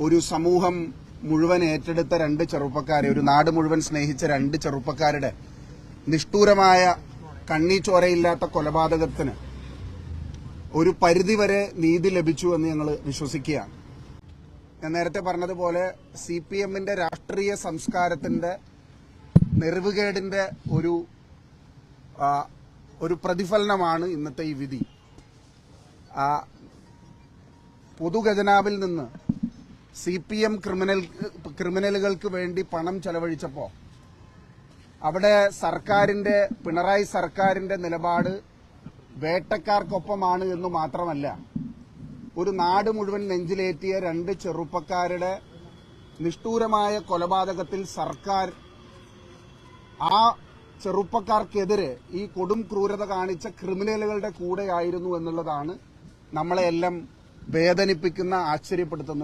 ഒരു സമൂഹം മുഴുവൻ ഏറ്റെടുത്ത രണ്ട് ചെറുപ്പക്കാരെ, ഒരു നാട് മുഴുവൻ സ്നേഹിച്ച രണ്ട് ചെറുപ്പക്കാരുടെ നിഷ്ഠൂരമായ കണ്ണീച്ചോരയില്ലാത്ത കൊലപാതകത്തിന് ഒരു പരിധിവരെ നീതി ലഭിച്ചു എന്ന് ഞങ്ങൾ വിശ്വസിക്കുകയാണ്. ഞാൻ നേരത്തെ പറഞ്ഞതുപോലെ CPMന്റെ രാഷ്ട്രീയ സംസ്കാരത്തിന്റെ നെറിവുകേടിന്റെ ഒരു പ്രതിഫലനമാണ് ഇന്നത്തെ ഈ വിധി. പൊതുഖജനാവിൽ നിന്ന് CPM ക്രിമിനലുകൾക്ക് വേണ്ടി പണം ചെലവഴിച്ചപ്പോൾ അവിടെ പിണറായി സർക്കാരിന്റെ നിലപാട് വേട്ടക്കാർക്കൊപ്പമാണ് എന്ന് മാത്രമല്ല, ഒരു നാട് മുഴുവൻ നെഞ്ചിലേറ്റിയ രണ്ട് ചെറുപ്പക്കാരുടെ നിഷ്ഠൂരമായ കൊലപാതകത്തിൽ സർക്കാർ ആ ചെറുപ്പക്കാർക്കെതിരെ ഈ കൊടും ക്രൂരത കാണിച്ച ക്രിമിനലുകളുടെ കൂടെയായിരുന്നു എന്നുള്ളതാണ് നമ്മളെല്ലാം വേദനിപ്പിക്കുന്ന, ആശ്ചര്യപ്പെടുത്തുന്ന